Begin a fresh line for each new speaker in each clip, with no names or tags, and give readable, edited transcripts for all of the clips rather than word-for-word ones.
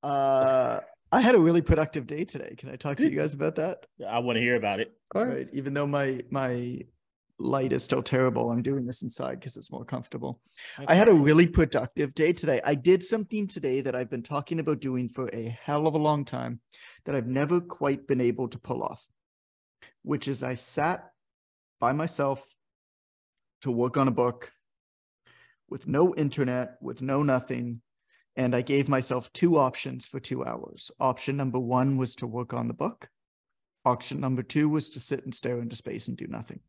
Uh, I had a really productive day today. Can I talk to you guys about that?
I want to hear about it.
Of course.
Right. Even though my light is still terrible, I'm doing this inside because it's more comfortable. I had a really productive day today. I did something today that I've been talking about doing for a hell of a long time that I've never quite been able to pull off, which is I sat by myself to work on a book with no internet, with no nothing. And I gave myself 2 options for 2 hours. Option number 1 was to work on the book. Option number 2 was to sit and stare into space and do nothing.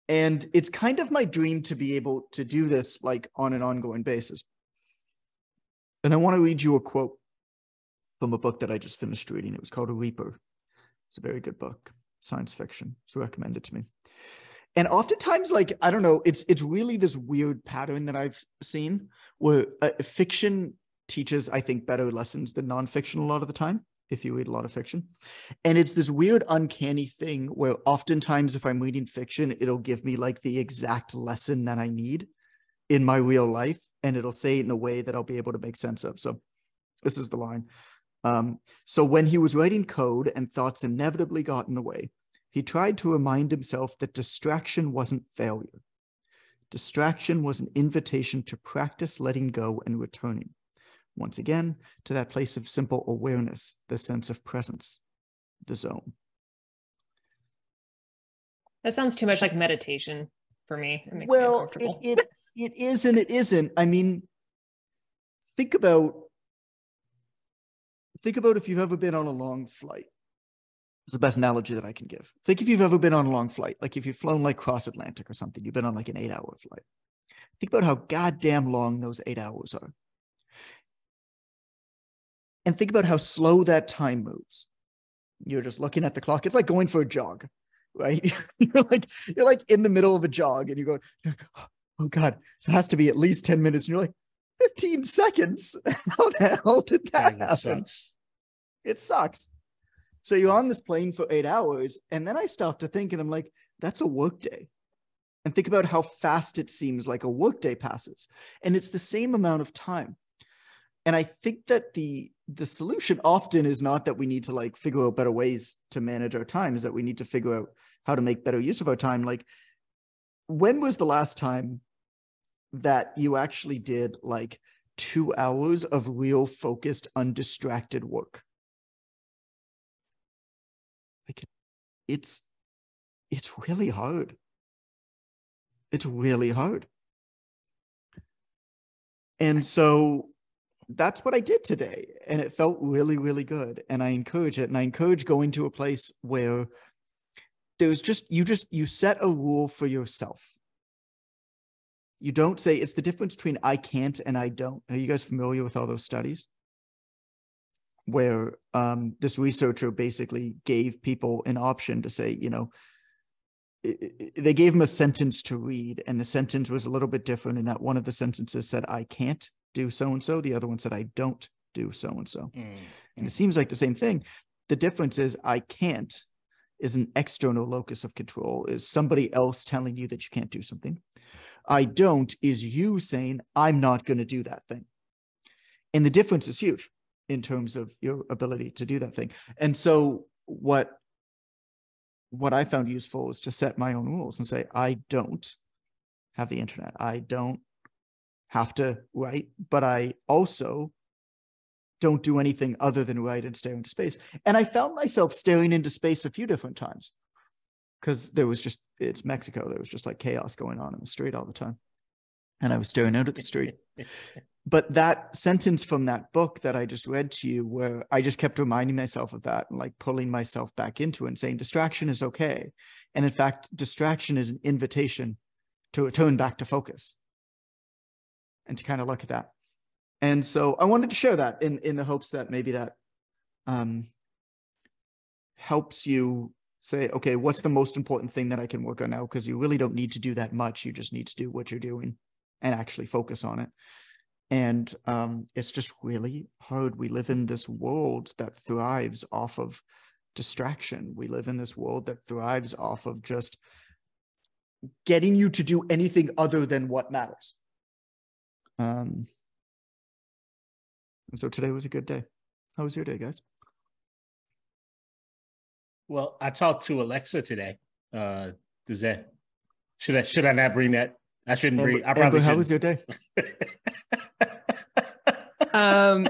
And it's kind of my dream to be able to do this like on an ongoing basis. And I want to read you a quote from a book that I just finished reading. It was called A Reaper. It's a very good book, science fiction. It's recommended to me. And oftentimes, like, I don't know, it's really this weird pattern that I've seen where fiction teaches, I think, better lessons than nonfiction a lot of the time, if you read a lot of fiction. And it's this weird, uncanny thing where oftentimes if I'm reading fiction, it'll give me like the exact lesson that I need in my real life. And it'll say it in a way that I'll be able to make sense of. So this is the line. So when he was writing code and thoughts inevitably got in the way, he tried to remind himself that distraction wasn't failure. Distraction was an invitation to practice letting go and returning, once again, to that place of simple awareness, the sense of presence, the zone.
That sounds too much like meditation for me. It makes me uncomfortable.
It is and it isn't. I mean, think about if you've ever been on a long flight. It's the best analogy that I can give. Think if you've ever been on a long flight, like if you've flown like cross Atlantic or something, you've been on like an 8-hour flight. Think about how goddamn long those 8 hours are. And think about how slow that time moves. You're just looking at the clock. It's like going for a jog, right? You're like in the middle of a jog and you're like, oh God, so it has to be at least 10 minutes. And you're like, 15 seconds. How the hell did that happen? It sucks. So you're on this plane for 8 hours. And then I start to think, and I'm like, that's a work day. And think about how fast it seems like a work day passes. And it's the same amount of time. And I think that the solution often is not that we need to like figure out better ways to manage our time, is that we need to figure out how to make better use of our time. Like, when was the last time that you actually did like 2 hours of real focused, undistracted work? Like, it's really hard. It's really hard. And so that's what I did today. And it felt really, really good. And I encourage it. And I encourage going to a place where there's you set a rule for yourself. You don't say, it's the difference between I can't and I don't. Are you guys familiar with all those studies? Where this researcher basically gave people an option to say, you know, they gave them a sentence to read, and the sentence was a little bit different in that one of the sentences said, I can't do so-and-so. The other one said, I don't do so-and-so. And it seems like the same thing. The difference is I can't is an external locus of control, is somebody else telling you that you can't do something. I don't is you saying, I'm not going to do that thing. And the difference is huge in terms of your ability to do that thing. And so what I found useful is to set my own rules and say, I don't have the internet. I don't have to write, but I also don't do anything other than write and stare into space. And I found myself staring into space a few different times because it's Mexico. There was just like chaos going on in the street all the time. And I was staring out at the street. But that sentence from that book that I just read to you, where I just kept reminding myself of that and like pulling myself back into it and saying distraction is okay. And in fact, distraction is an invitation to return back to focus and to kind of look at that. And so I wanted to share that in the hopes that maybe that helps you say, okay, what's the most important thing that I can work on now? Because you really don't need to do that much. You just need to do what you're doing and actually focus on it. And it's just really hard. We live in this world that thrives off of distraction. We live in this world that thrives off of just getting you to do anything other than what matters. And so today was a good day. How was your day, guys?
Well, I talked to Alexa today. Should I not bring that? I shouldn't bring. I probably
Amber, how
shouldn't.
was your day?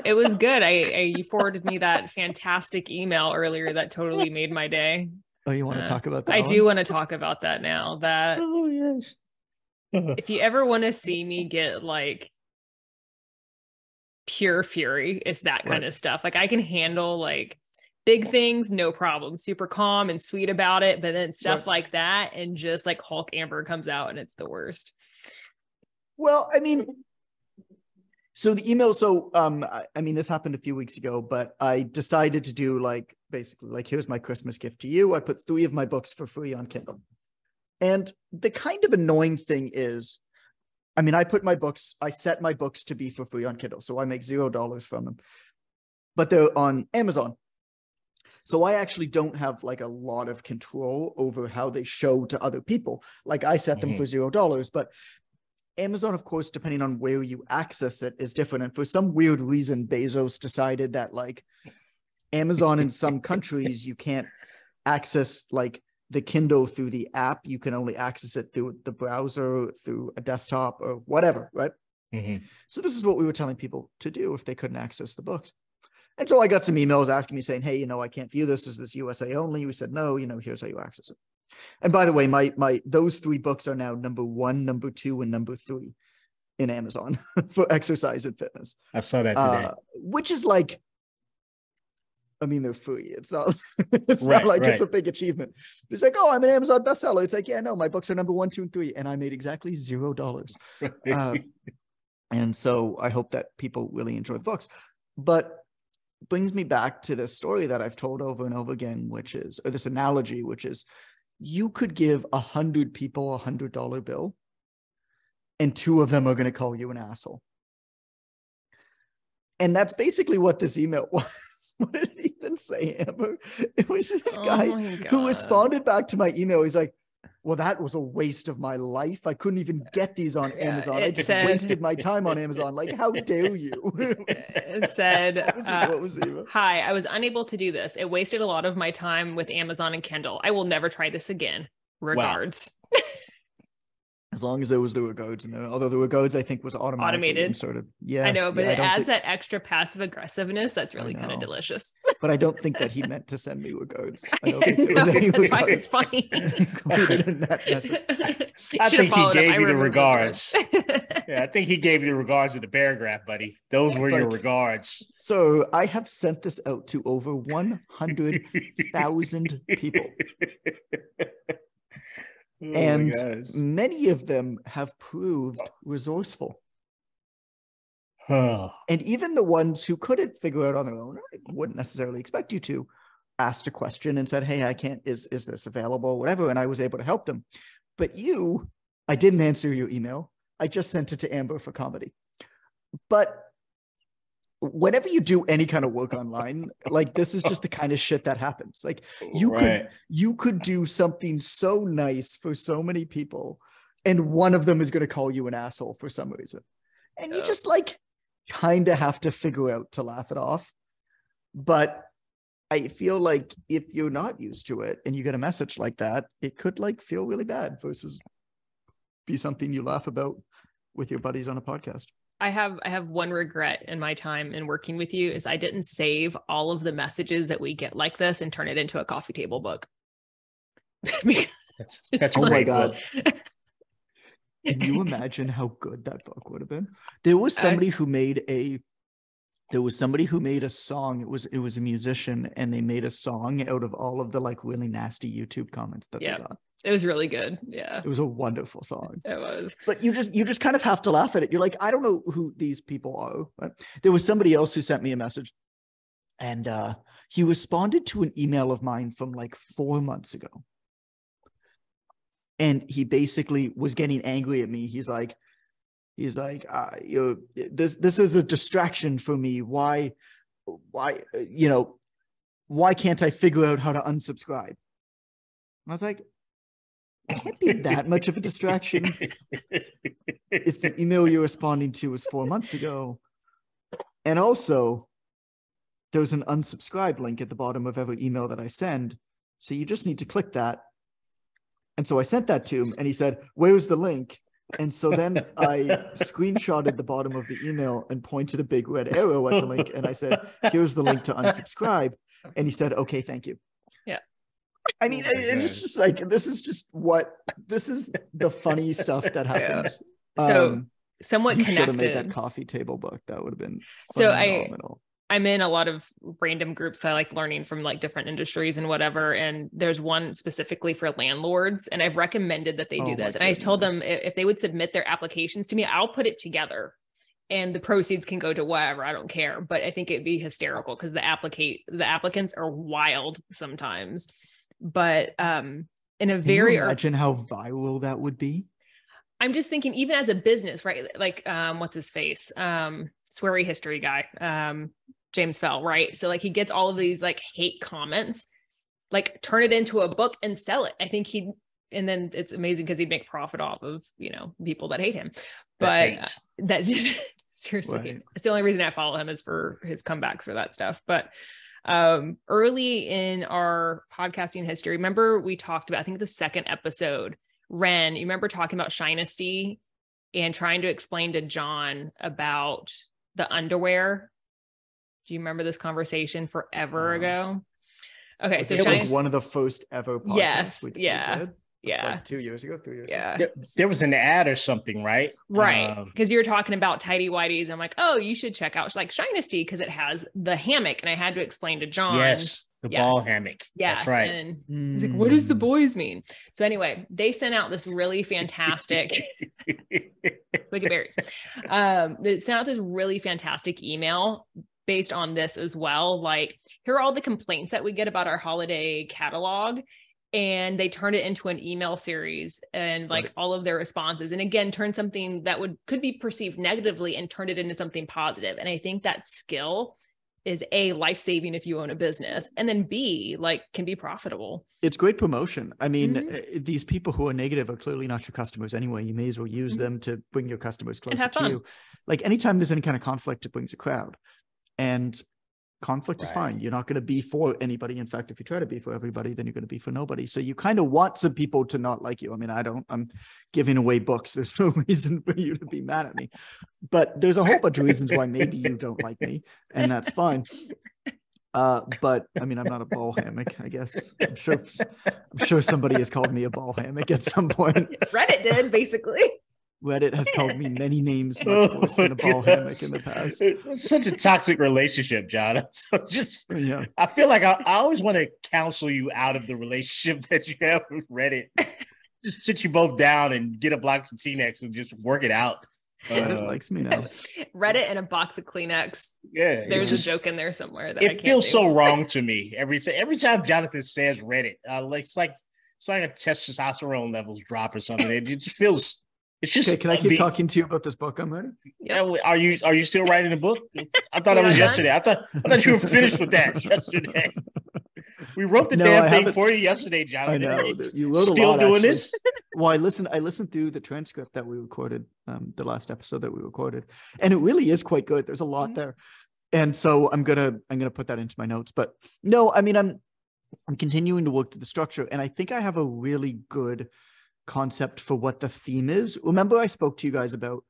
It was good. You forwarded me that fantastic email earlier that totally made my day.
Oh, you want to talk about that?
I do want to talk about that now. That
yes.
if you ever want to see me get like pure fury, it's that kind of stuff. Like I can handle like big things, no problem, super calm and sweet about it. But then stuff like that, and just like Hulk Amber comes out, and it's the worst.
Well, I mean, so the email. So, I mean, this happened a few weeks ago, but I decided to do like basically like, here's my Christmas gift to you. I put 3 of my books for free on Kindle, and the kind of annoying thing is, I mean, I set my books to be for free on Kindle, so I make $0 from them, but they're on Amazon. So I actually don't have like a lot of control over how they show to other people. Like I set them for $0, but Amazon, of course, depending on where you access it, is different. And for some weird reason, Bezos decided that like Amazon in some countries, you can't access like the Kindle through the app. You can only access it through the browser, through a desktop or whatever, right? So this is what we were telling people to do if they couldn't access the books. And so I got some emails asking me saying, hey, I can't view this. Is this USA only? We said, no, here's how you access it. And by the way, those 3 books are now number 1, number 2, and number 3 in Amazon for exercise and fitness.
I saw that today.
Which is like, I mean, they're free. It's not, not like it's a big achievement. It's like, oh, I'm an Amazon bestseller. It's like, yeah, no, my books are number 1, 2, and 3. And I made exactly $0. And so I hope that people really enjoy the books. But brings me back to this story that I've told over and over again, which is, or this analogy, which is, you could give 100 people a $100 bill, and 2 of them are going to call you an asshole. And that's basically what this email was. What did it even say, Amber? It was this guy who responded back to my email. He's like, well, that was a waste of my life. I couldn't even get these on Amazon. I just wasted my time on Amazon. Like, how dare you?
It said,
what was the email?
Hi, I was unable to do this. It wasted a lot of my time with Amazon and Kindle. I will never try this again. Regards.
Wow. As long as there was the regards in there. Although the regards, I think, was automated. Inserted. Yeah,
I know, but it adds that extra passive aggressiveness. That's really kind of delicious.
But I don't think that he meant to send me regards. I don't think there was any regards.
It's funny.
Included in that message.
I think he gave you the regards. Yeah, I think he gave you the regards in the paragraph, buddy. Those were your regards.
So I have sent this out to over 100,000 people. And many of them have proved resourceful. And even the ones who couldn't figure out on their own, I wouldn't necessarily expect you to, asked a question and said, hey, I can't, is this available, whatever. And I was able to help them. But I didn't answer your email. I just sent it to Amber for comedy. But whenever you do any kind of work online, like this is just the kind of shit that happens. Like you could do something so nice for so many people, and one of them is going to call you an asshole for some reason. And you just like kind of have to figure out to laugh it off. But I feel like if you're not used to it and you get a message like that, it could like feel really bad versus be something you laugh about with your buddies on a podcast.
I have one regret in my time in working with you is I didn't save all of the messages that we get like this and turn it into a coffee table book.
That's
oh
my
God. Can you imagine how good that book would have been? There was somebody who made a song. It was a musician, and they made a song out of all of the like really nasty YouTube comments that they got.
It was really good. Yeah.
It was a wonderful song.
It was.
But you just kind of have to laugh at it. You're like, I don't know who these people are. Right? There was somebody else who sent me a message, and he responded to an email of mine from like 4 months ago. And he basically was getting angry at me. He's like, this is a distraction for me. Why can't I figure out how to unsubscribe? And I was like, it can't be that much of a distraction if the email you're responding to was 4 months ago. And also, there's an unsubscribe link at the bottom of every email that I send. So you just need to click that. And so I sent that to him and he said, "Where's the link?" And so then I screenshotted the bottom of the email and pointed a big red arrow at the link. And I said, "Here's the link to unsubscribe." And he said, "Okay, thank you."
Yeah.
I mean, it's just like, this is the funny stuff that happens.
Yeah. So somewhat
you
connected.
Should have made that coffee table book. That would have been
phenomenal. I'm in a lot of random groups. I like learning from like different industries and whatever. And there's one specifically for landlords. And I've recommended that they do this. And I told them if they would submit their applications to me, I'll put it together and the proceeds can go to whatever. I don't care. But I think it'd be hysterical because the applicants are wild sometimes. But in a very...
Can you imagine how viral that would be?
I'm just thinking, even as a business, right? Like, what's his face? Sweary history guy, James Fell, right? So like he gets all of these like hate comments, like turn it into a book and sell it. I think and then it's amazing because he'd make profit off of, people that hate him. But that just seriously, right. It's the only reason I follow him is for his comebacks for that stuff. But early in our podcasting history, remember we talked about, I think the second episode, Ren, you remember talking about Shinesty and trying to explain to John about the underwear? Do you remember this conversation forever ago? Okay, so
it was one of the first ever podcasts we did.
Yeah.
Like 2 years ago, 3 years
ago. There was an ad or something, right?
Right. Because you were talking about tidy whities. I'm like, oh, you should check out like Shinesty because it has the hammock. And I had to explain to John.
Yes. The ball hammock.
Yes.
That's right.
And he's like, what does the boys mean? So anyway, they sent out this really fantastic Wicked Berries. They sent out this really fantastic email based on this as well. Like, here are all the complaints that we get about our holiday catalog. And they turned it into an email series and like all of their responses. And again, turn something that could be perceived negatively and turn it into something positive. And I think that skill is A, life-saving if you own a business, and then B, like can be profitable.
It's great promotion. I mean, these people who are negative are clearly not your customers anyway. You may as well use them to bring your customers closer to you. Like anytime there's any kind of conflict, it brings a crowd. And conflict is fine. You're not going to be for anybody. In fact, if you try to be for everybody, then you're going to be for nobody. So you kind of want some people to not like you. I mean, I'm giving away books. There's no reason for you to be mad at me, but there's a whole bunch of reasons why maybe you don't like me, and that's fine. But I mean, I'm not a ball hammock, I guess. I'm sure somebody has called me a ball hammock at some point.
Reddit did, basically.
Reddit has called me many names much worse than a ball hammock in the past.
It's such a toxic relationship, John. So I feel like I always want to counsel you out of the relationship that you have with Reddit. Just sit you both down and get a box of Kleenex and just work it out.
Reddit likes me now.
Reddit and a box of Kleenex.
Yeah,
there's a joke in there somewhere that
it feels so wrong to me every time Jonathan says Reddit. It's like a testosterone levels drop or something. It just feels. It's just.
Okay, can I keep talking to you about this book I'm writing?
Yeah. Are you still writing a book? I thought it was yesterday. I thought you were finished with that yesterday. We wrote the damn thing for you yesterday, Jonathan.
I know. You wrote
still
a lot,
doing
actually.
This?
Well, I listened through the transcript that we recorded, the last episode that we recorded, and it really is quite good. There's a lot there, and so I'm gonna put that into my notes. But no, I mean I'm continuing to work through the structure, and I think I have a really good concept for what the theme is. Remember, I spoke to you guys about,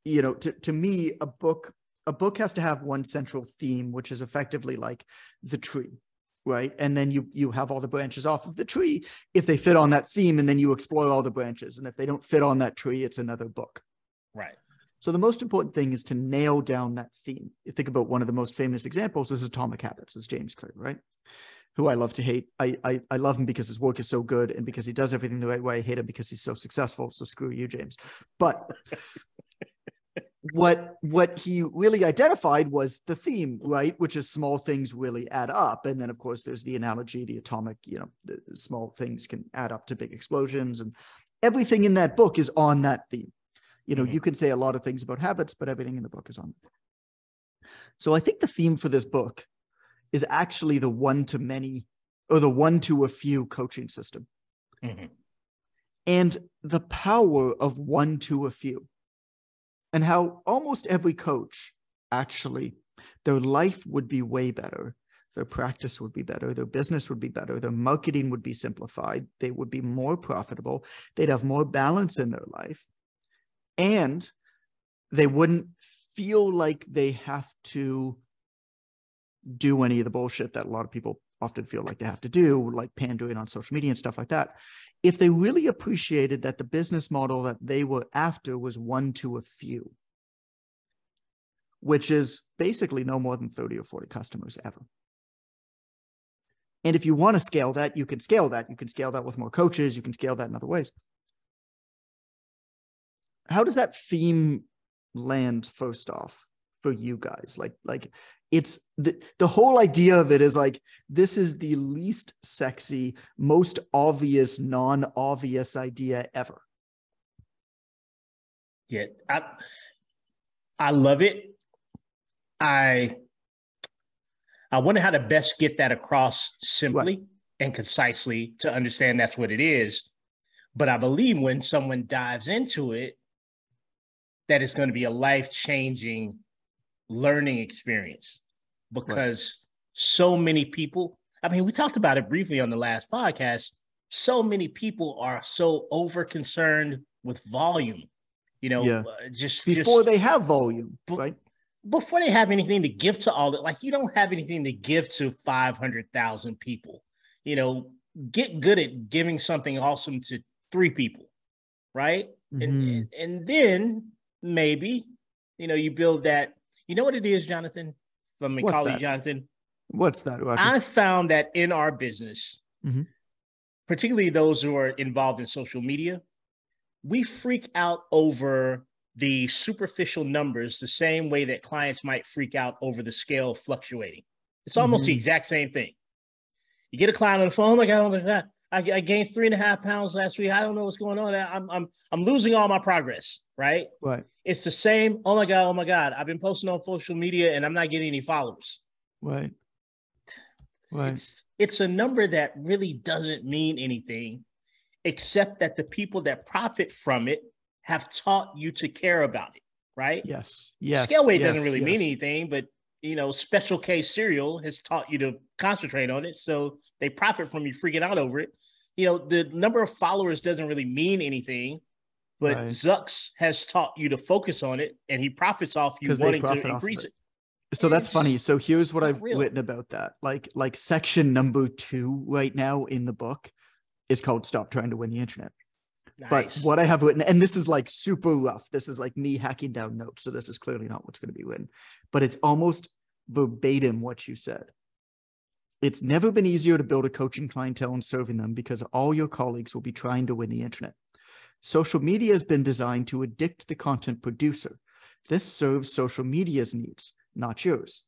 to me, a book has to have one central theme, which is effectively like the tree. Right. And then you have all the branches off of the tree if they fit on that theme, and then you explore all the branches. And if they don't fit on that tree, it's another book.
Right.
So the most important thing is to nail down that theme. You think about one of the most famous examples is Atomic Habits, is James Clear, right? Who I love to hate. I love him because his work is so good and because he does everything the right way. I hate him because he's so successful. So screw you, James. But what he really identified was the theme, right? Which is small things really add up. And then of course there's the analogy, the atomic, the small things can add up to big explosions, and everything in that book is on that theme. You can say a lot of things about habits, but everything in the book is on. So I think the theme for this book is actually the one to many, or the one to a few coaching system. And the power of one to a few. And how almost every coach actually their life would be way better. Their practice would be better. Their business would be better. Their marketing would be simplified. They would be more profitable. They'd have more balance in their life. And they wouldn't feel like they have to do any of the bullshit that a lot of people often feel like they have to do, like pandering on social media and stuff like that. If they really appreciated that the business model that they were after was one to a few, which is basically no more than 30 or 40 customers ever. And if you want to scale that, you can scale that. You can scale that with more coaches. You can scale that in other ways. How does that theme land first off for you guys? Like it's the whole idea of it is like, this is the least sexy, most obvious, non-obvious idea ever.
Yeah, I love it. I wonder how to best get that across simply and concisely to understand that's what it is. But I believe when someone dives into it, that it's going to be a life-changing learning experience, because so many people, I mean, we talked about it briefly on the last podcast. So many people are so over concerned with volume, you know, just
before they have volume, right?
Before they have anything to give to all that, like you don't have anything to give to 500,000 people, you know, get good at giving something awesome to 3 people. Right. Mm-hmm. And then maybe, you know, you build that, you know what it is, Jonathan, from my colleague, Jonathan.
What's that, Rocky?
I found that in our business, particularly those who are involved in social media, we freak out over the superficial numbers the same way that clients might freak out over the scale fluctuating. It's almost the exact same thing. You get a client on the phone, oh my God, I gained 3.5 pounds last week. I don't know what's going on. I'm losing all my progress, right?
Right.
It's the same. Oh my God. I've been posting on social media and I'm not getting any followers.
Right.
It's a number that really doesn't mean anything, except that the people that profit from it have taught you to care about it, right?
Yes.
Scale weight doesn't really mean anything, but you know, Special K cereal has taught you to concentrate on it. So they profit from you freaking out over it. You know, the number of followers doesn't really mean anything, but Zucks has taught you to focus on it and he profits off you wanting to increase it.
So that's funny. So here's what I've written about that. Like section number 2 right now in the book is called Stop Trying to Win the Internet. Nice. But what I have written, and this is like super rough. This is like me hacking down notes. So this is clearly not what's going to be written, but it's almost verbatim what you said. It's never been easier to build a coaching clientele and serving them because all your colleagues will be trying to win the internet. Social media has been designed to addict the content producer. This serves social media's needs, not yours.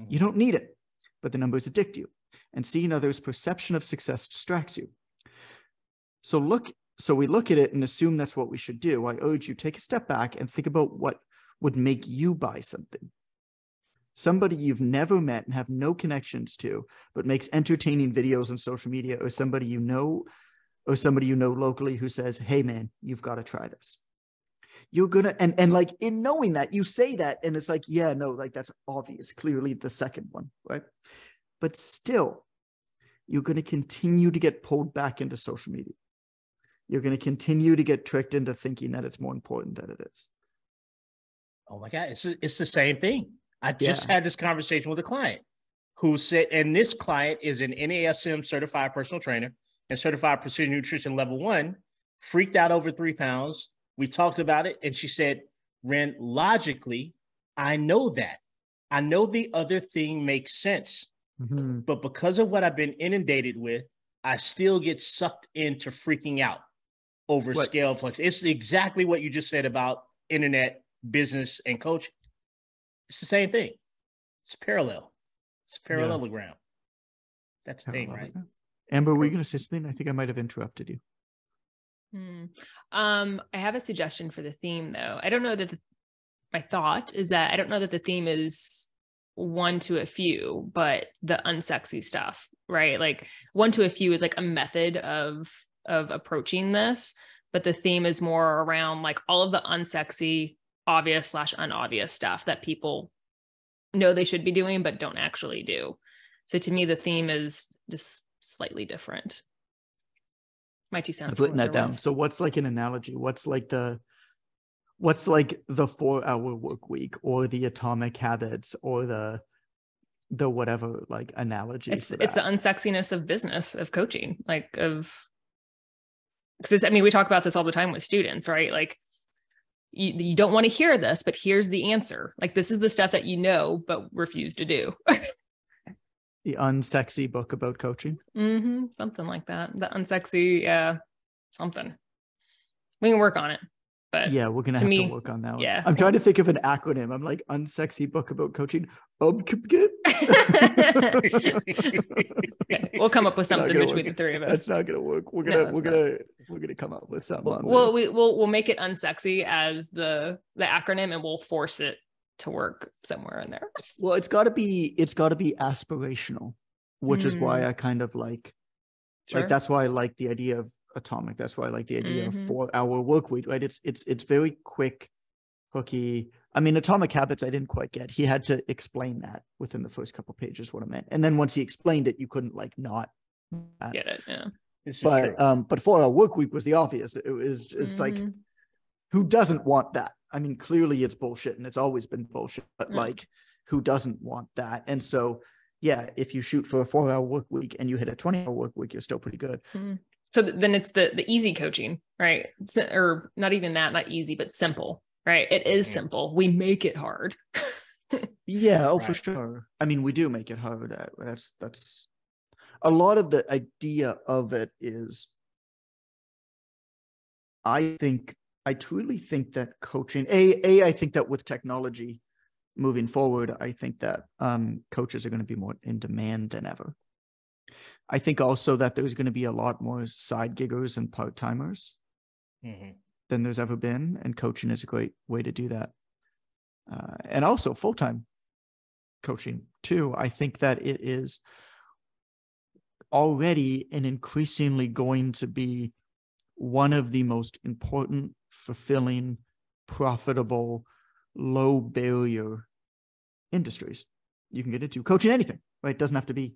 You don't need it, but the numbers addict you, and seeing others' perception of success distracts you. So we look at it and assume that's what we should do. I urge you, take a step back and think about what would make you buy something. Somebody you've never met and have no connections to, but makes entertaining videos on social media, or somebody you know locally who says, hey man, you've got to try this. You're gonna, and like in knowing that, you say that, and it's like, yeah, no, like that's obvious, clearly the second one, right? But still, you're going to continue to get pulled back into social media. You're going to continue to get tricked into thinking that it's more important than it is.
Oh my God, it's the same thing. I just had this conversation with a client who said, and this client is an NASM certified personal trainer and certified precision nutrition level 1, freaked out over 3 pounds. We talked about it. And she said, Ren, logically, I know that. I know the other thing makes sense. But because of what I've been inundated with, I still get sucked into freaking out over scale flex. It's exactly what you just said about internet, business, and coaching. It's the same thing. It's parallel. It's a parallelogram. That's the thing, right?
Amber, were you going to say something? I think I might have interrupted you.
I have a suggestion for the theme, though. I don't know that my thought is that I don't know that the theme is one to a few, but the unsexy stuff, right? Like one to a few is like a method of approaching this, but the theme is more around like all of the unsexy, obvious / unobvious stuff that people know they should be doing, but don't actually do. So to me, the theme is just slightly different. My 2 cents.
I've written that down. So what's like an analogy? What's like the 4-hour work week or the atomic habits or the whatever, like, analogy?
It's the unsexiness of business, of coaching, like because I mean, we talk about this all the time with students, right? Like you don't want to hear this, but here's the answer. Like, this is the stuff that you know, but refuse to do.
The unsexy book about coaching.
Something like that. The unsexy, something. We can work on it. But
yeah, we're gonna have to work on that one.
Yeah.
I'm trying to think of an acronym. I'm like, unsexy book about coaching. Okay,
we'll come up with something between the three of us.
That's not gonna work. We're gonna come up with something.
We'll make it unsexy as the acronym, and we'll force it to work somewhere in there.
Well, it's got to be aspirational, which is why I kind of like that's why I like the idea of atomic. That's why I like the idea of 4-hour work week, right? It's very quick, hooky. I mean, Atomic Habits, I didn't quite get. He had to explain that within the first couple pages what it meant, and then once he explained it, you couldn't like not
get it. Yeah.
But 4-hour work week was the obvious. It's like, who doesn't want that? I mean, clearly it's bullshit, and it's always been bullshit. But like, who doesn't want that? And so, yeah, if you shoot for a 4-hour work week and you hit a 20-hour work week, you're still pretty good.
So then it's the easy coaching, right? Or not even that, not easy, but simple, right? It is simple. We make it hard.
Yeah, for sure. I mean, we do make it hard. That's a lot of the idea of it is, I truly think that coaching, I think that with technology moving forward, I think that coaches are going to be more in demand than ever. I think also that there's going to be a lot more side giggers and part-timers than there's ever been. And coaching is a great way to do that. And also full-time coaching too. I think that it is already and increasingly going to be one of the most important, fulfilling, profitable, low barrier industries you can get into. Coaching anything, right? It doesn't have to be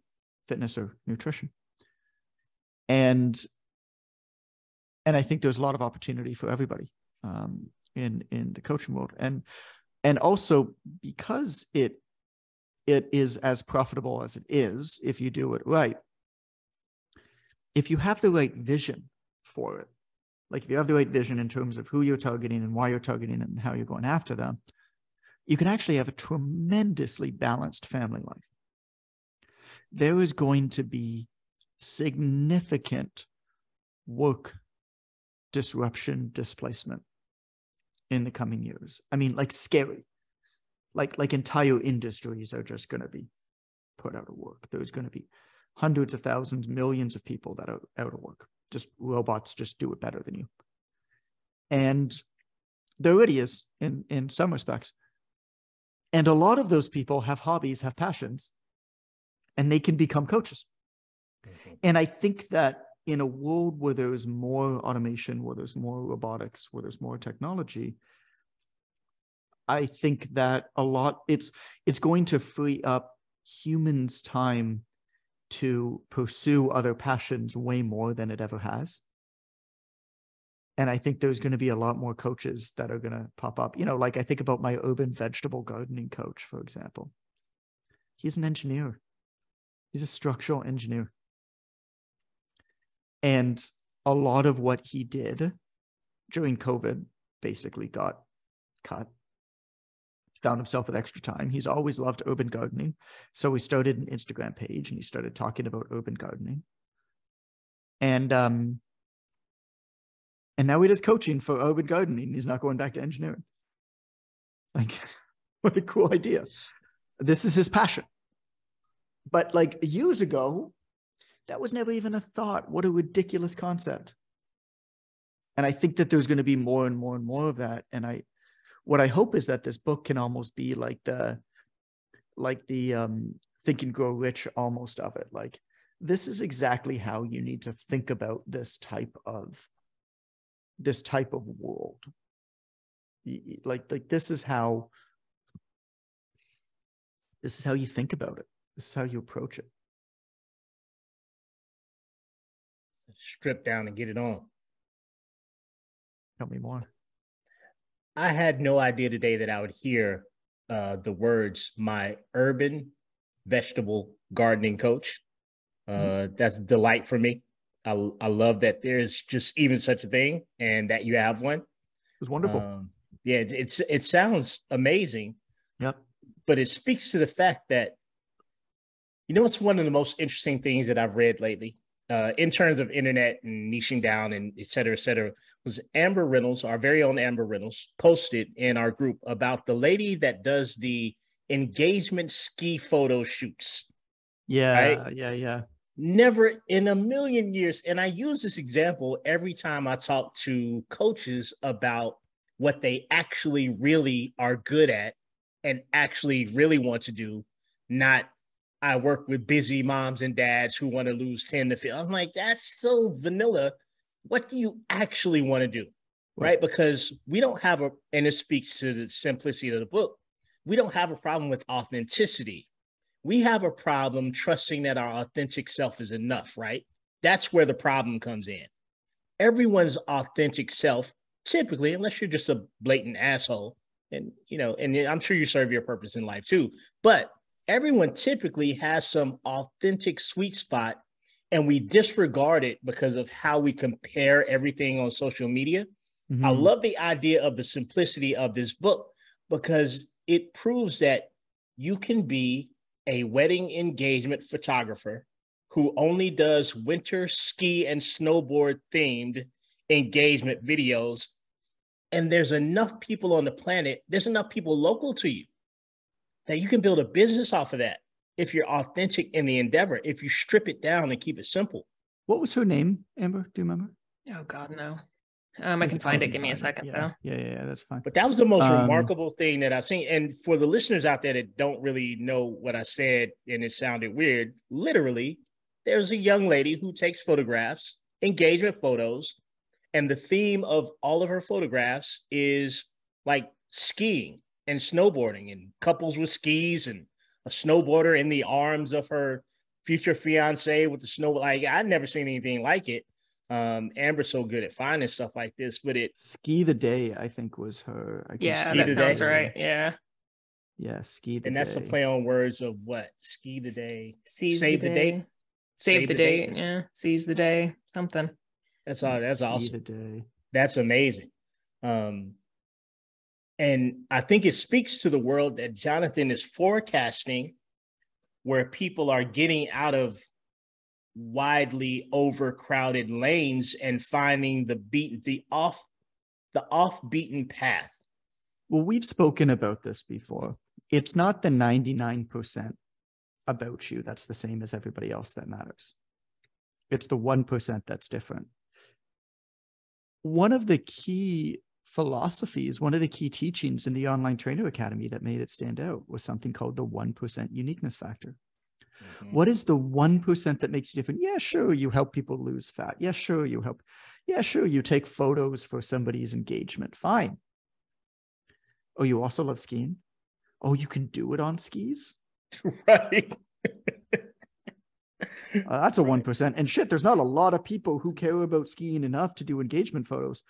fitness or nutrition. And I think there's a lot of opportunity for everybody in the coaching world. And also because it is as profitable as it is, if you do it right, if you have the right vision for it, like if you have the right vision in terms of who you're targeting and why you're targeting and how you're going after them, you can actually have a tremendously balanced family life. There is going to be significant work disruption, displacement in the coming years. I mean, like scary, like entire industries are just going to be put out of work. There's going to be hundreds of thousands, millions of people that are out of work. Just robots just do it better than you. And there already is in some respects. And a lot of those people have hobbies, have passions, and they can become coaches. And I think that in a world where there's more automation, where there's more robotics, where there's more technology, I think that it's going to free up humans' time to pursue other passions way more than it ever has. And I think there's going to be a lot more coaches that are going to pop up. You know, like I think about my urban vegetable gardening coach, for example. He's an engineer. He's a structural engineer. And a lot of what he did during COVID basically got cut. Found himself with extra time. He's always loved urban gardening. So he started an Instagram page and he started talking about urban gardening. And now he does coaching for urban gardening. He's not going back to engineering. Like, what a cool idea. This is his passion. But like years ago, that was never even a thought. What a ridiculous concept. And I think that there's going to be more and more and more of that. And what I hope is that this book can almost be like the Think and Grow Rich almost of it. Like, this is exactly how you need to think about this type of world. Like this is how This is how you think about it. This is how you approach it.
Strip down and get it on.
Tell me more.
I had no idea today that I would hear the words, my urban vegetable gardening coach. That's a delight for me. I love that there's just even such a thing and that you have one. It
was wonderful.
Yeah, it sounds amazing.
Yep.
But it speaks to the fact that, you know, it's one of the most interesting things that I've read lately in terms of internet and niching down and et cetera, was Amber Reynolds, our very own Amber Reynolds, posted in our group about the lady that does the engagement ski photo shoots.
Yeah,
right?
yeah.
Never in a million years. And I use this example every time I talk to coaches about what they actually really are good at and actually really want to do. Not, I work with busy moms and dads who want to lose 10 to 15. I'm like, that's so vanilla. What do you actually want to do? Right? Because we don't have and it speaks to the simplicity of the book. We don't have a problem with authenticity. We have a problem trusting that our authentic self is enough, right? That's where the problem comes in. Everyone's authentic self, typically, unless you're just a blatant asshole, and and I'm sure you serve your purpose in life too, but everyone typically has some authentic sweet spot, and we disregard it because of how we compare everything on social media. I love the idea of the simplicity of this book because it proves that you can be a wedding engagement photographer who only does winter ski and snowboard themed engagement videos. And there's enough people on the planet, there's enough people local to you that you can build a business off of that if you're authentic in the endeavor, if you strip it down and keep it simple.
What was her name, Amber? Do you remember?
Oh God, no. I can find it. Give me a second, though.
Yeah, that's fine.
But that was the most remarkable thing that I've seen. And for the listeners out there that don't really know what I said and it sounded weird, literally, there's a young lady who takes photographs, engagement photos, and the theme of all of her photographs is like skiing and snowboarding and couples with skis and a snowboarder in the arms of her future fiance with the snow. Like, I'd never seen anything like it. Amber's so good at finding stuff like this, but
Ski the Day, I think, was her.
Yeah, that sounds right. Yeah,
Ski the Day.
And that's a play on words of what? Ski the day.
Save the day. Save the date. Yeah, seize the day. Something.
That's all. That's awesome.
The day.
That's amazing. And I think it speaks to the world that Jonathan is forecasting, where people are getting out of widely overcrowded lanes and finding the off beaten path.
Well, we've spoken about this before. It's not the 99% about you that's the same as everybody else that matters. It's the 1% that's different. One of the key philosophies, one of the key teachings in the Online Trainer Academy that made it stand out was something called the 1% uniqueness factor. What is the 1% that makes you different? Yeah, sure, you help people lose fat. Yeah, sure, you help. Yeah, sure, you take photos for somebody's engagement. Fine. Oh, you also love skiing? Oh, you can do it on skis?
Right.
That's a 1%. And shit, there's not a lot of people who care about skiing enough to do engagement photos,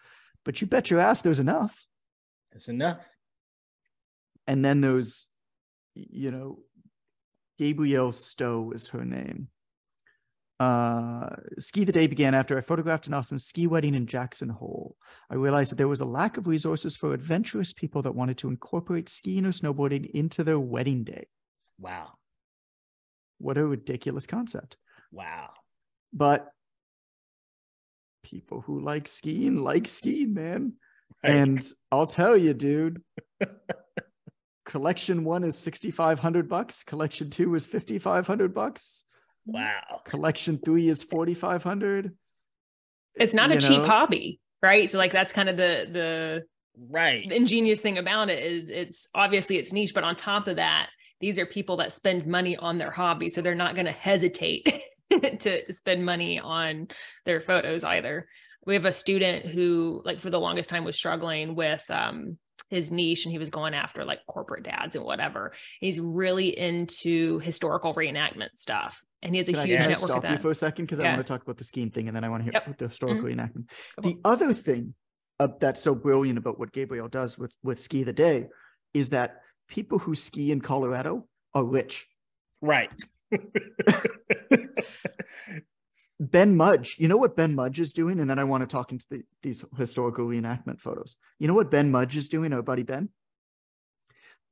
but you bet your ass there's enough.
There's enough.
And then there's, Gabrielle Stowe is her name. Ski the Day began after I photographed an awesome ski wedding in Jackson Hole. I realized that there was a lack of resources for adventurous people that wanted to incorporate skiing or snowboarding into their wedding day.
Wow.
What a ridiculous concept.
Wow.
But people who like skiing, man. Right. And I'll tell you, dude, collection 1 is $6,500. Collection 2 is $5,500.
Wow.
Collection 3 is $4,500.
It's not a cheap hobby, right? So like that's kind of the
right
ingenious thing about it is it's obviously it's niche, but on top of that, these are people that spend money on their hobby, so they're not going to hesitate to spend money on their photos either. We have a student who, like, for the longest time was struggling with his niche, and he was going after like corporate dads and whatever. He's really into historical reenactment stuff, and he has a huge network of that.
Stop you for a second because I want to talk about the scheme thing, and then I want to hear about the historical reenactment. The other thing that's so brilliant about what Gabriel does with Ski the Day is that people who ski in Colorado are rich.
Right.
Ben Mudge, you know what Ben Mudge is doing? And then I want to talk into these historical reenactment photos. You know what Ben Mudge is doing, our buddy Ben?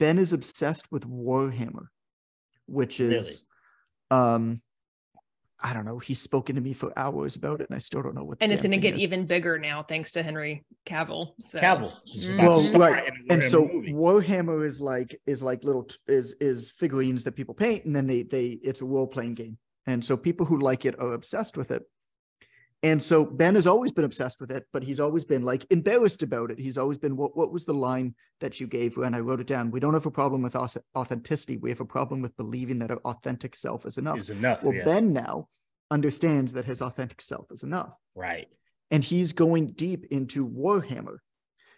Ben is obsessed with Warhammer, which is, I don't know. He's spoken to me for hours about it, and I still don't know what.
And it's going to get even bigger now, thanks to Henry Cavill. So.
Cavill,
well, right. And so Warhammer is like little figurines that people paint, and then it's a role playing game. And so people who like it are obsessed with it. And so Ben has always been obsessed with it, but he's always been like embarrassed about it. He's always been, what was the line that you gave when I wrote it down? We don't have a problem with authenticity. We have a problem with believing that our authentic self is enough. Well, yes. Ben now understands that his authentic self is enough.
Right.
And he's going deep into Warhammer.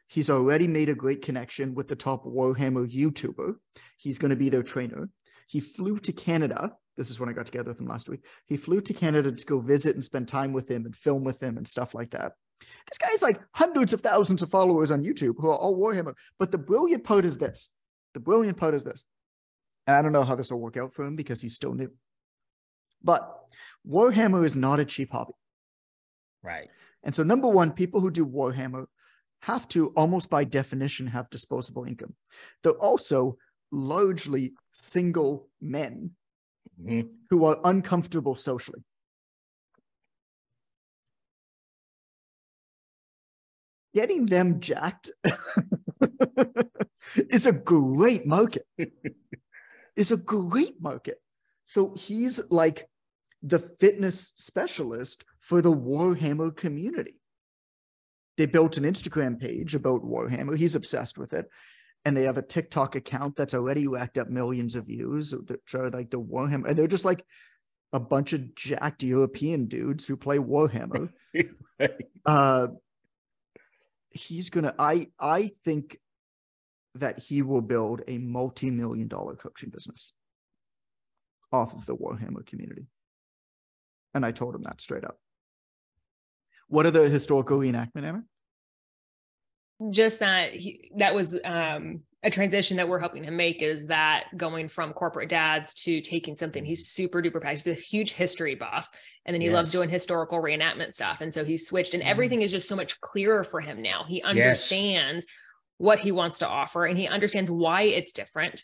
He's already made a great connection with the top Warhammer YouTuber. He's going to be their trainer. He flew to Canada. This is when I got together with him last week. He flew to Canada to go visit and spend time with him and film with him and stuff like that. This guy's like hundreds of thousands of followers on YouTube who are all Warhammer. But the brilliant part is this. And I don't know how this will work out for him because he's still new. But Warhammer is not a cheap hobby.
Right.
And so number one, people who do Warhammer have to, almost by definition, have disposable income. They're also largely single men who are uncomfortable socially. Getting them jacked is a great market. So he's like the fitness specialist for the Warhammer community. They built an Instagram page about Warhammer. He's obsessed with it. And they have a TikTok account that's already racked up millions of views that are like the Warhammer. And they're just like a bunch of jacked European dudes who play Warhammer. He's going to, I think that he will build a multi-million-dollar coaching business off of the Warhammer community. And I told him that straight up. What are the historical reenactment, Emma?
Just that that was a transition that we're helping him make, is that going from corporate dads to taking something he's super duper passionate. He's a huge history buff, and then he loves doing historical reenactment stuff. And so he switched, and everything is just so much clearer for him now. He understands what he wants to offer, and he understands why it's different.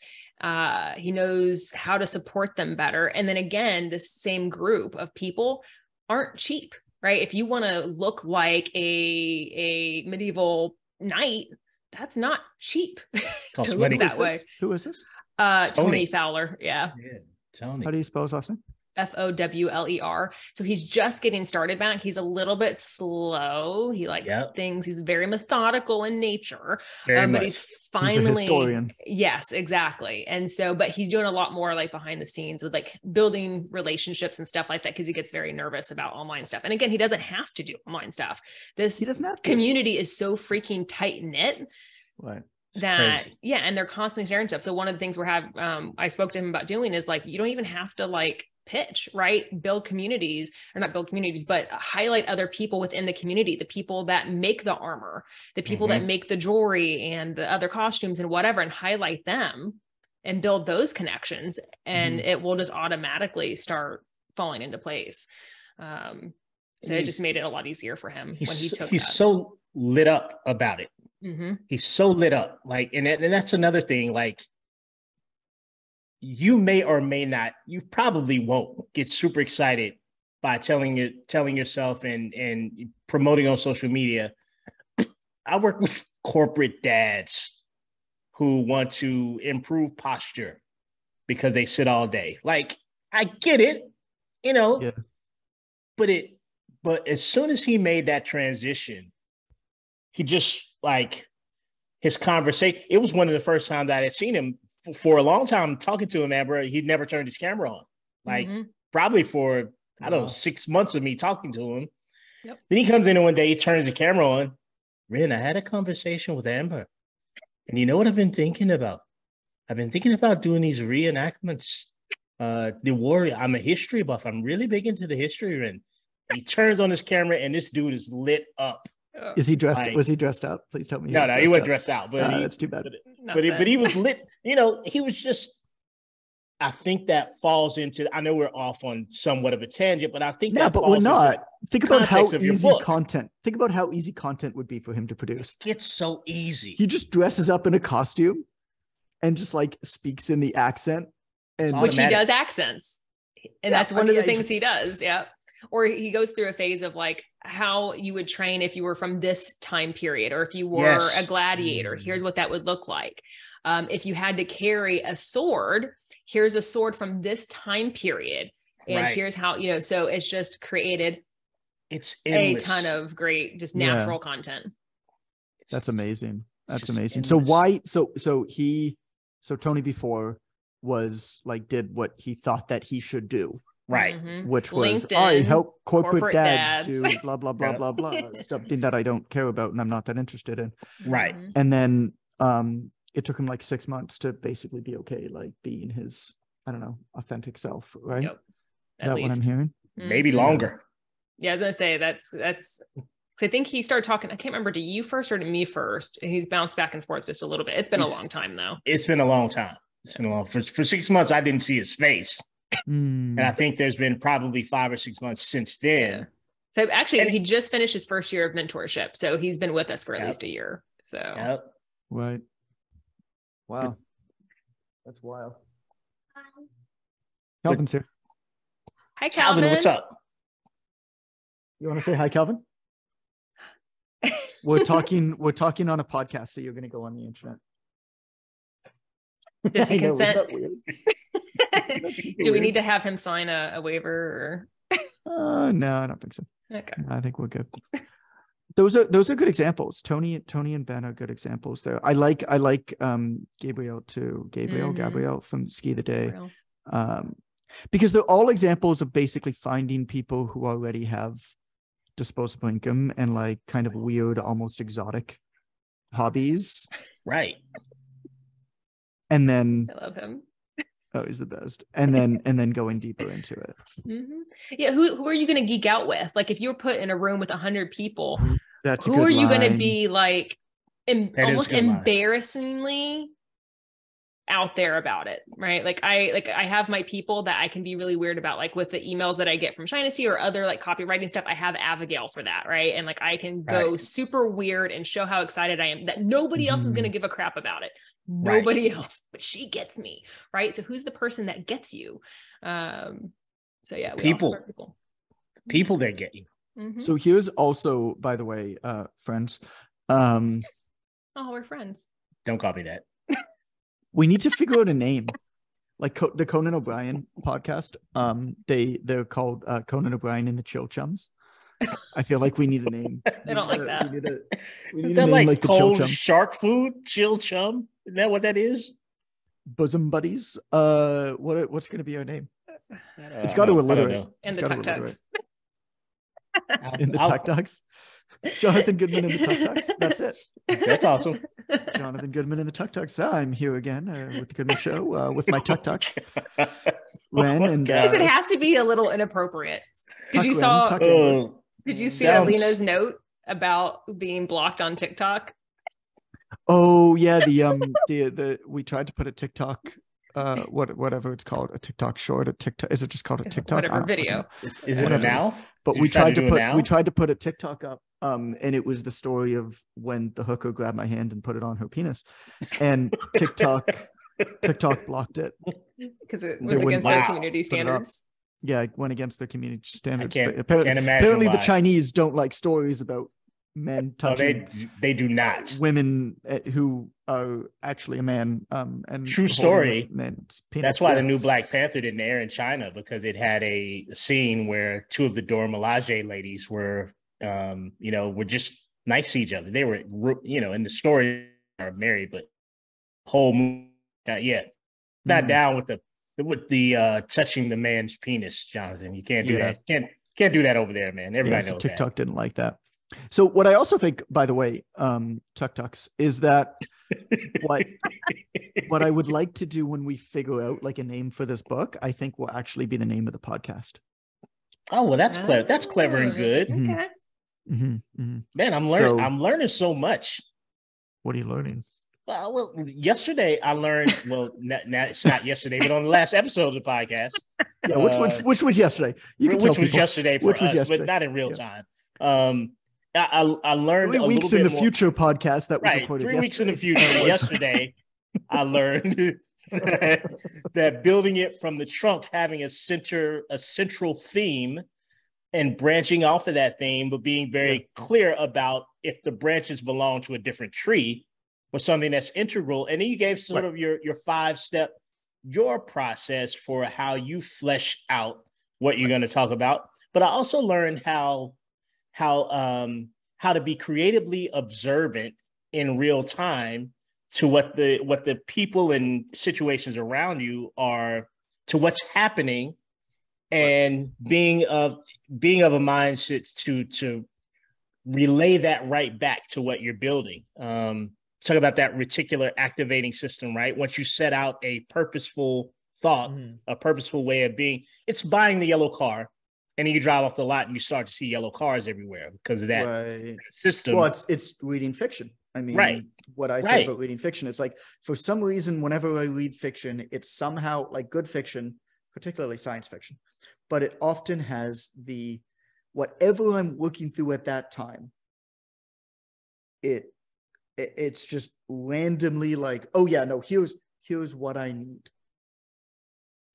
He knows how to support them better. And then again, this same group of people aren't cheap, right? If you want to look like a medieval knight, that's not cheap to look that way.
Who is this?
Tony Fowler. Yeah.
Tony. How do you spell his last name?
Fowler. So he's just getting started back. He's a little bit slow. He likes things. He's very methodical in nature, but he's finally
a historian.
Yes, exactly. And so, but he's doing a lot more like behind the scenes with like building relationships and stuff like that, because he gets very nervous about online stuff. And again, he doesn't have to do online stuff. He doesn't have to. Community is so freaking tight knit.
Right.
And they're constantly sharing stuff. So one of the things I spoke to him about doing is like, you don't even have to like pitch, right? Build communities, or not build communities, but highlight other people within the community, the people that make the armor, the people that make the jewelry and the other costumes and whatever, and highlight them and build those connections. And it will just automatically start falling into place. So it just made it a lot easier for him when he took
He's so lit up about it. He's so lit up. Like, and that's another thing, like, you may or may not, you probably won't get super excited by telling yourself and promoting on social media. I work with corporate dads who want to improve posture because they sit all day. Like, I get it, but as soon as he made that transition, he just like his conversation. It was one of the first times that I had seen him for a long time talking to him, Amber. He'd never turned his camera on, like probably for, I don't know, 6 months of me talking to him. Then he comes in and one day he turns the camera on. Ren, I had a conversation with Amber. And you know what I've been thinking about? I've been thinking about doing these reenactments. The Warrior, I'm a history buff. I'm really big into the history. And he turns on his camera and this dude is lit up.
Is he dressed? Was he dressed up? Please tell me.
No, he wasn't dressed out. But
that's too bad.
But he was lit. You know, he was just. I think that falls into. I know we're off on somewhat of a tangent, but I think
but we're not. Think about how easy content. Think about how easy content would be for him to produce.
It's so easy.
He just dresses up in a costume, and just like speaks in the accent, and
which he does accents, and that's one of the things he does. Yeah. Or he goes through a phase of like how you would train if you were from this time period, or if you were a gladiator, here's what that would look like. If you had to carry a sword, here's a sword from this time period. And here's how, you know, so it's just created a ton of great, just natural content.
That's amazing. That's amazing. Endless. So Tony before was like, did what he thought that he should do.
Right.
Which was,
LinkedIn,
I help corporate dads do blah, blah, blah, blah, blah. Something that I don't care about and I'm not that interested in.
Right.
And then it took him like 6 months to basically be okay, like being his, I don't know, authentic self, right?
Yep.
Is that what I'm hearing?
Maybe longer.
Yeah, I was gonna say that's I think he started talking, I can't remember, to you first or to me first. He's bounced back and forth just a little bit. It's been a long time though.
It's been a long time. It's been a long for 6 months. I didn't see his face. And I think there's been probably 5 or 6 months since then.
So actually, he just finished his first year of mentorship. So he's been with us for at least a year. So
right. Wow. That's wild. Calvin's here.
Hi, Calvin.
What's up?
You want to say hi, Calvin? We're talking on a podcast, so you're going to go on the internet.
Does he consent? Do we need to have him sign a waiver? Or?
No, I don't think so.
Okay,
I think we're good. Those are good examples. Tony and Ben are good examples there. I like Gabrielle too. Gabrielle from Ski the Day, because they're all examples of basically finding people who already have disposable income and like kind of weird, almost exotic hobbies.
Right.
And then
I love him.
Oh, he's the best. And then going deeper into it.
Yeah. Who are you going to geek out with? Like if you're put in a room with 100 people,
who
are you going to be like almost embarrassingly out there about it? Right. Like I have my people that I can be really weird about, like with the emails that I get from Shynessy or other like copywriting stuff. I have Abigail for that. Right. And like I can go super weird and show how excited I am that nobody else is going to give a crap about it. Nobody else, but she gets me, right? So who's the person that gets you? So yeah,
people that get you.
So here's also, by the way, friends.
We're friends.
Don't copy that.
We need to figure out a name, like the Conan O'Brien podcast. They're called Conan O'Brien and the Chill Chums. I feel like we need a name.
I don't like that.
We need a name like cold shark food, chill chum. Isn't that what that is?
Bosom buddies. What's going to be our name? It's got to alliterate.
And the Tuk Tuks.
In the Tuk Tuks. Jonathan Goodman in the Tuk Tuks. That's it.
That's awesome.
Jonathan Goodman in the Tuk Tuks. I'm here again with the Goodman Show with my Tuk Tuks. Ren and
it has to be a little inappropriate. Did you see Alina's note about being blocked on TikTok?
Oh yeah, the we tried to put a TikTok, whatever it's called, a TikTok short, a TikTok. Is it just called a TikTok?
Whatever video.
Is it now?
But we tried to put a TikTok up, and it was the story of when the hooker grabbed my hand and put it on her penis, and TikTok blocked it
because it was against their community standards.
Yeah, it went against their community standards.
Apparently
the Chinese don't like stories about men touching.
They do not.
Women who are actually a man. And
true story.
Man's penis.
That's why the new Black Panther didn't air in China, because it had a scene where two of the Dora Milaje ladies were, were just nice to each other. They were, in the story are married, but whole movie not yet. Not down with the touching the man's penis, Jonathan. You can't do that. Can't do that over there, man. Everybody knows
TikTok didn't like that. So what I also think, by the way, Tuk Tuks, is that What I would like to do when we figure out like a name for this book, I think will actually be the name of the podcast.
Oh, well, that's clever. That's clever and good.
Okay.
Man, I'm learning. I'm learning so much.
What are you learning?
Well, yesterday I learned. Well, now it's not yesterday, but on the last episode of the podcast.
Yeah, which was yesterday?
You can which was yesterday for us, yesterday. But not in real time. I learned
3 weeks in the future podcast that was recorded
3 weeks in the future. Yesterday, I learned that building it from the trunk, having a central theme, and branching off of that theme, but being very clear about if the branches belong to a different tree was something that's integral. And then you gave sort of your 5-step, your process for how you flesh out what you're going to talk about. But I also learned how to be creatively observant in real time to what the people and situations around you are, to what's happening, and being of a mindset to relay that right back to what you're building. Talk about that reticular activating system, right? Once you set out a purposeful thought, a purposeful way of being, it's buying the yellow car, and then you drive off the lot and you start to see yellow cars everywhere because of that system.
Well, it's reading fiction. I mean, what I say about reading fiction, it's like, for some reason, whenever I read fiction, it's somehow like good fiction, particularly science fiction, but it often has whatever I'm looking through at that time, it's just randomly like, oh yeah, no, here's what I need.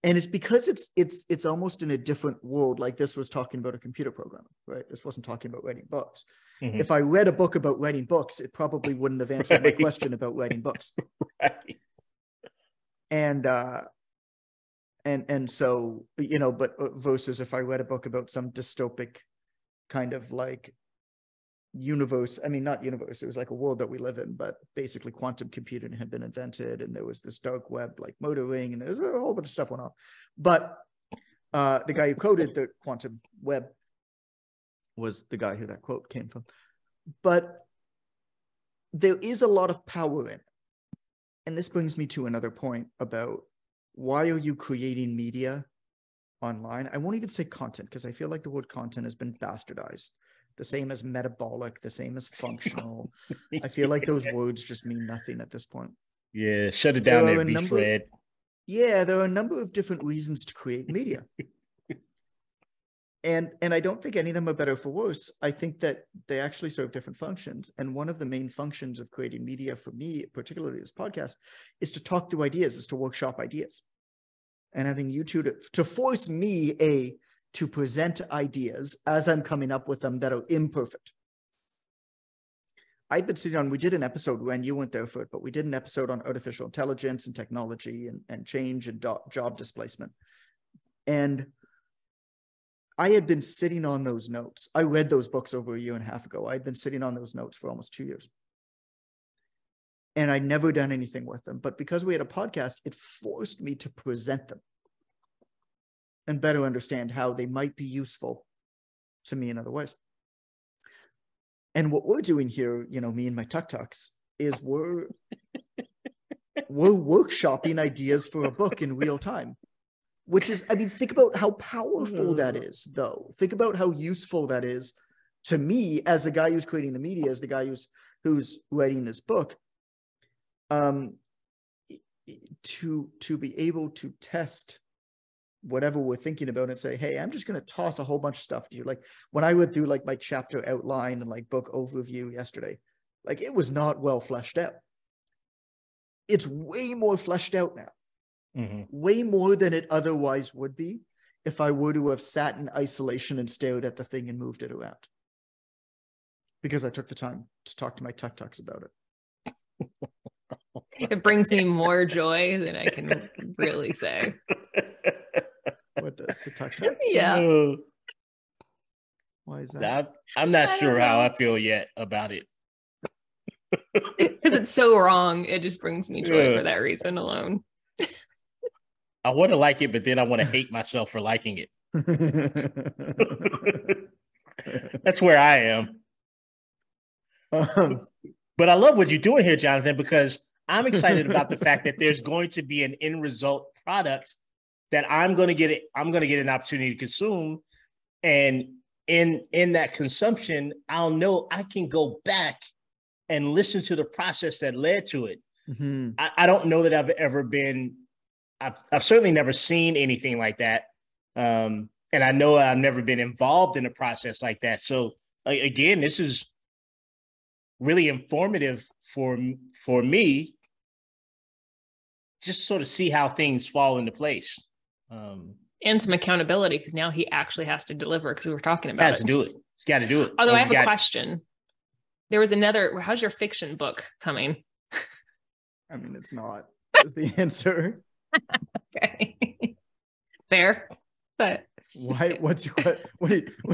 And it's because it's almost in a different world. Like, this was talking about a computer programming, right? This wasn't talking about writing books. Mm-hmm. If I read a book about writing books, it probably wouldn't have answered my question about writing books.
Right.
And so, but versus if I read a book about some dystopic kind of like universe, I mean, not universe, it was like a world that we live in, but basically quantum computing had been invented, and there was this dark web like murder ring, and there was a whole bunch of stuff went on. But the guy who coded the quantum web was the guy who that quote came from. But there is a lot of power in it. And this brings me to another point about, why are you creating media online? I won't even say content, because I feel like the word content has been bastardized. The same as metabolic, the same as functional. I feel like those words just mean nothing at this point.
Yeah, shut it down there, Fred.
Yeah, there are a number of different reasons to create media. And I don't think any of them are better for worse. I think that they actually serve different functions. And one of the main functions of creating media for me, particularly this podcast, is to talk through ideas, is to workshop ideas. And having you two to force me to present ideas as I'm coming up with them that are imperfect. I'd been sitting on, we did an episode when you weren't there for it, but we did an episode on artificial intelligence and technology and change and job displacement. And I had been sitting on those notes. I read those books over 1.5 years ago. I'd been sitting on those notes for almost 2 years. And I'd never done anything with them. But because we had a podcast, it forced me to present them and better understand how they might be useful to me in other ways. And what we're doing here, me and my tuk-tuks, is we're workshopping ideas for a book in real time. Which is, I mean, think about how powerful that is, though. Think about how useful that is to me as the guy who's creating the media, as the guy who's writing this book, to be able to test whatever we're thinking about and say, hey, I'm just going to toss a whole bunch of stuff to you. Like when I went through like my chapter outline and like book overview yesterday, like it was not well fleshed out. It's way more fleshed out now. Mm-hmm. Way more than it otherwise would be if I were to have sat in isolation and stared at the thing and moved it around. Because I took the time to talk to my tuk-tuks about it.
It brings me more joy than I can really say.
What does the tuk-tuk?
Yeah.
Why is that?
I'm not sure how I feel yet about it.
Because it's so wrong. It just brings me joy for that reason alone.
I want to like it, but then I want to hate myself for liking it. That's where I am. But I love what you're doing here, Jonathan, because I'm excited about the fact that there's going to be an end result product that I'm going to get an opportunity to consume. And in that consumption, I'll know I can go back and listen to the process that led to it. Mm-hmm. I don't know that I've ever been, I've certainly never seen anything like that. And I know I've never been involved in a process like that. So again, this is really informative for me, just sort of see how things fall into place.
And some accountability, because now he actually has to deliver, because we were talking about
has to do it. He's got to do it.
Although I have a question. There was another, how's your fiction book coming?
I mean, it's not, is the answer.
Okay. Fair. But
why, what do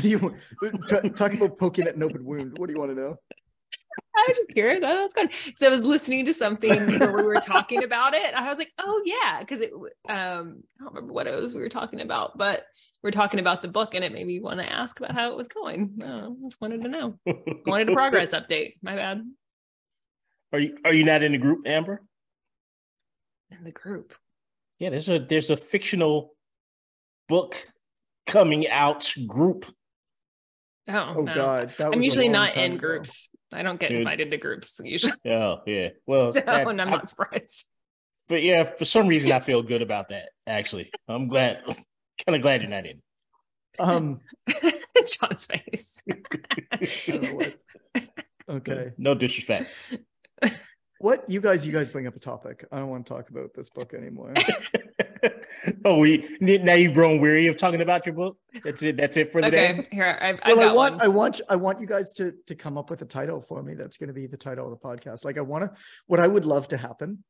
you talk about poking at an open wound? What do you want to know?
I was just curious. I was good. So I was listening to something where we were talking about it. I was like, oh yeah. Cause it, I don't remember what it was we were talking about, but we're talking about the book, and it made me want to ask about how it was going. I just wanted to know. Wanted a progress update. My bad.
Are you not in the group, Amber?
In the group.
Yeah. There's a fictional book coming out group.
Oh no.
God.
I'm usually not in groups. I don't get invited to groups usually.
Oh, yeah. Well,
so I'm not surprised.
But yeah, for some reason, I feel good about that, actually. I'm glad, kind of glad you're not in.
John's face.
I don't know what. Okay.
No disrespect.
What you guys bring up a topic. I don't want to talk about this book anymore.
Oh, now you've grown weary of talking about your book. That's it for the day.
Okay, here
I want you guys to come up with a title for me. That's going to be the title of the podcast. Like what I would love to happen.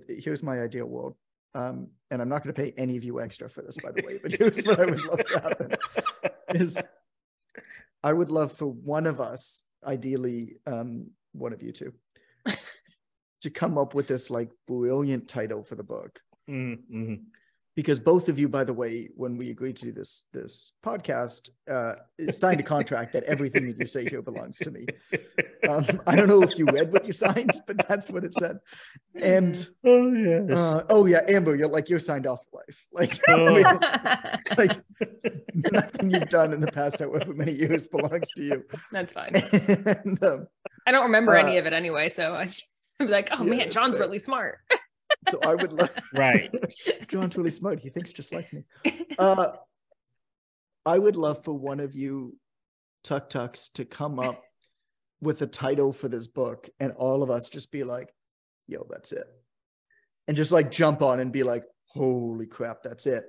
Here's my ideal world. And I'm not going to pay any of you extra for this, by the way. But here's what I would love to happen: is I would love for one of us, ideally, one of you two, to come up with this like brilliant title for the book. Mm-hmm. Because both of you, by the way, when we agreed to do this podcast, signed a contract that everything that you say here belongs to me. I don't know if you read what you signed, but that's what it said. And Amber, you're signed off for life. Like, like nothing you've done in the past however many years belongs to you.
That's fine.
And,
I don't remember any of it anyway, so I'm like, oh man, John's really smart.
So I would love,
right.
John's really smart. He thinks just like me. I would love for one of you tucks to come up with a title for this book, and all of us just be like, yo, that's it. And just like jump on and be like, holy crap, that's it.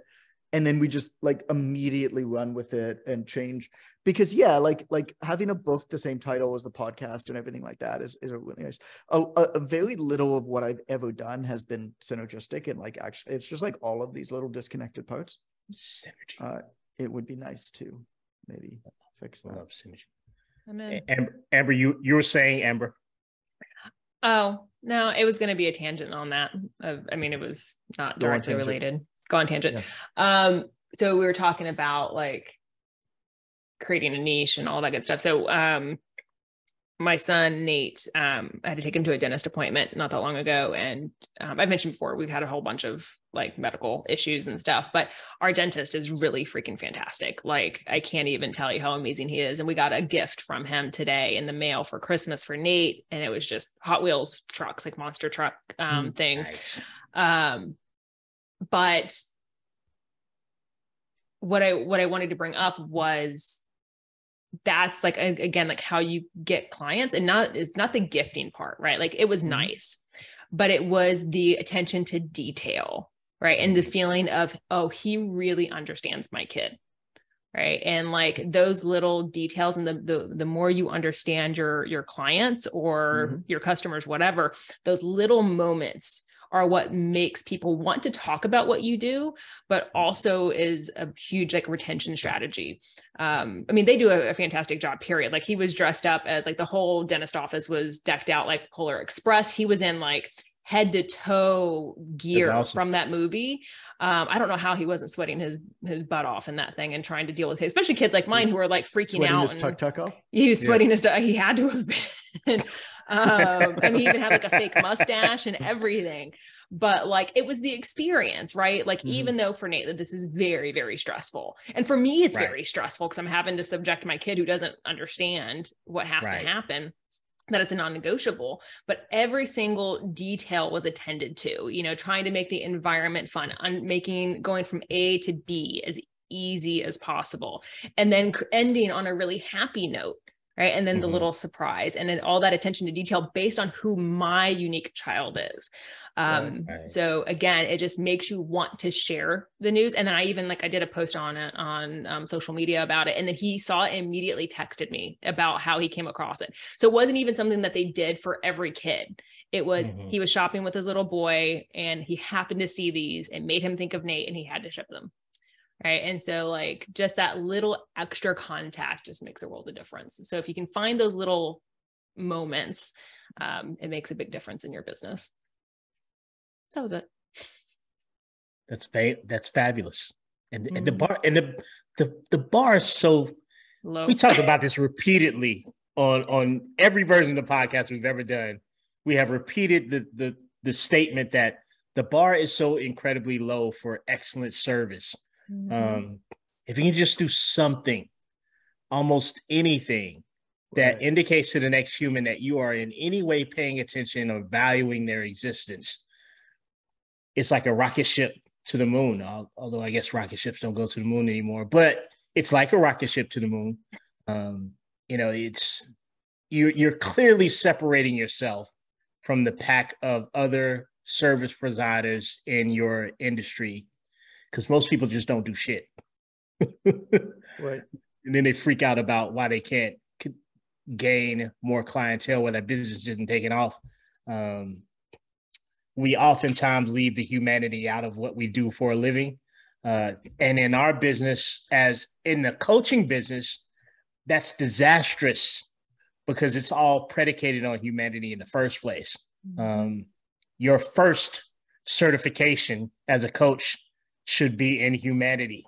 And then we just like immediately run with it and change, because like having a book the same title as the podcast and everything like that is a really nice. A very little of what I've ever done has been synergistic, and like actually it's just like all of these little disconnected parts. Synergy. It would be nice to maybe fix that.
Love synergy. Amber, you were saying, Amber.
Oh no, it was going to be a tangent on that. I mean, it was not directly related. Go on tangent. Yeah. So we were talking about like creating a niche and all that good stuff. So my son Nate, I had to take him to a dentist appointment not that long ago, and I mentioned before we've had a whole bunch of like medical issues and stuff, but our dentist is really freaking fantastic. Like I can't even tell you how amazing he is. And we got a gift from him today in the mail for Christmas for Nate, and it was just Hot Wheels trucks, like monster truck things. Nice. But what I wanted to bring up was that's like, again, like how you get clients, and it's not the gifting part, right? Like it was nice, but it was the attention to detail, right? And the feeling of, oh, he really understands my kid. Right. And like those little details, and the more you understand your clients or your customers, whatever, those little moments are what makes people want to talk about what you do, but also is a huge like retention strategy. I mean, they do a fantastic job, period. Like he was dressed up as like the whole dentist office was decked out like Polar Express. He was in like head to toe gear from that movie. I don't know how he wasn't sweating his butt off in that thing and trying to deal with it, especially kids like mine who are like freaking out.
His tuck off.
He was sweating his. He had to have been. And he even had like a fake mustache and everything. But like, it was the experience, right? Like, even though for Nate, this is very, very stressful. And for me, it's very stressful because I'm having to subject my kid who doesn't understand what has to happen, that it's a non-negotiable, but every single detail was attended to, you know, trying to make the environment fun, going from A to B as easy as possible. And then ending on a really happy note. Right. And then the little surprise, and then all that attention to detail based on who my unique child is. So again, it just makes you want to share the news. And then I did a post on it on social media about it. And then he saw it, immediately texted me about how he came across it. So it wasn't even something that they did for every kid. It was, he was shopping with his little boy and he happened to see these and made him think of Nate, and he had to ship them. Right. And so like just that little extra contact just makes a world of difference. So if you can find those little moments, it makes a big difference in your business. That was it.
That's fabulous. And the bar the bar is so low. We talk about this repeatedly on every version of the podcast we've ever done. We have repeated the statement that the bar is so incredibly low for excellent service. If you can just do something, almost anything that indicates to the next human that you are in any way paying attention or valuing their existence, it's like a rocket ship to the moon. Although I guess rocket ships don't go to the moon anymore, but it's like a rocket ship to the moon. You know, it's you're clearly separating yourself from the pack of other service providers in your industry, because most people just don't do shit.
Right.
And then they freak out about why they can't gain more clientele where that business isn't taking off. We oftentimes leave the humanity out of what we do for a living. And in our business, as in the coaching business, that's disastrous because it's all predicated on humanity in the first place. Your first certification as a coach should be in humanity,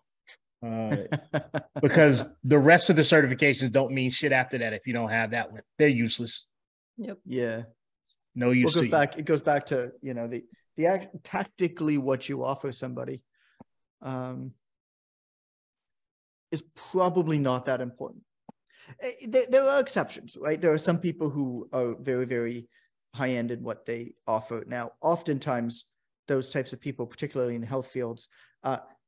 because the rest of the certifications don't mean shit after that. If you don't have that one, they're useless.
Yep.
Yeah.
No use.
It goes back to, you know, the tactically what you offer somebody is probably not that important. There are exceptions, right? There are some people who are very, very high end in what they offer. Now, oftentimes those types of people, particularly in health fields,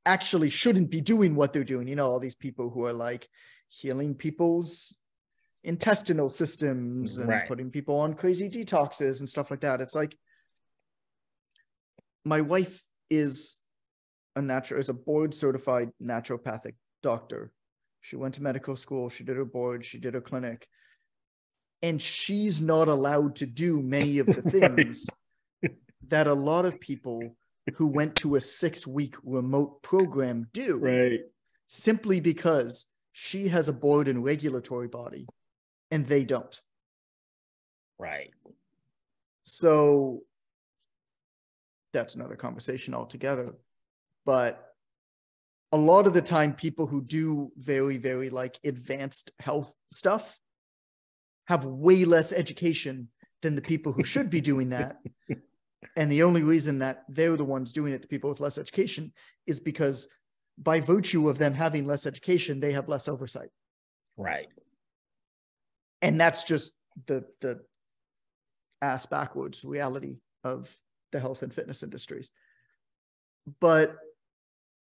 actually shouldn't be doing what they're doing. You know, all these people who are like healing people's intestinal systems and putting people on crazy detoxes and stuff like that. It's like, my wife is a board certified naturopathic doctor. She went to medical school, she did her board, she did her clinic, and she's not allowed to do many of the things that a lot of people who went to a 6-week remote program do, simply because she has a board and regulatory body and they don't.
Right.
So that's another conversation altogether. But a lot of the time, people who do very, very like advanced health stuff have way less education than the people who should be doing that. And the only reason that they're the ones doing it, the people with less education, is because by virtue of them having less education, they have less oversight.
Right.
And that's just the ass backwards reality of the health and fitness industries. But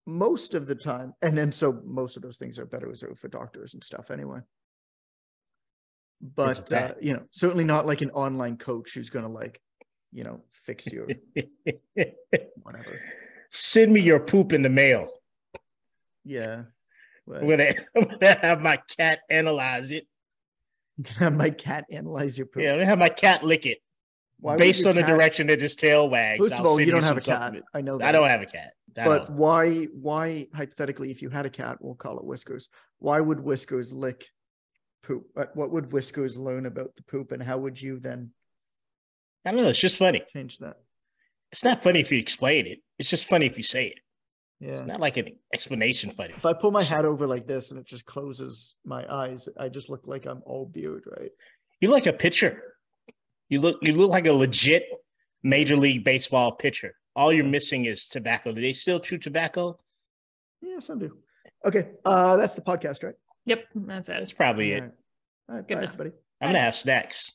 most of the time, and then so most of those things are better reserved for doctors and stuff anyway. But, you know, certainly not like an online coach who's going to like, you know, fix your whatever.
Send me your poop in the mail.
Yeah.
I'm gonna have my cat analyze it.
Have my cat analyze your poop.
Yeah, I'm gonna have my cat lick it. Based on the direction that his tail wags.
First of all, you don't have a cat. I know that.
I don't have a cat.
But why, hypothetically, if you had a cat, we'll call it Whiskers, why would Whiskers lick poop? What would Whiskers learn about the poop, and how would you then?
I don't know. It's just funny.
Change that.
It's not funny if you explain it. It's just funny if you say it.
Yeah.
It's not like an explanation for it.
If I pull my hat over like this and it just closes my eyes, I just look like I'm all beard, right?
You look like a pitcher. You look like a legit Major League Baseball pitcher. All you're missing is tobacco. Do they still chew tobacco?
Yeah, some do. Okay. That's the podcast, right?
Yep. That's it.
That's probably it.
All right.
Good
Bye,
enough.
everybody.
I'm going to have snacks.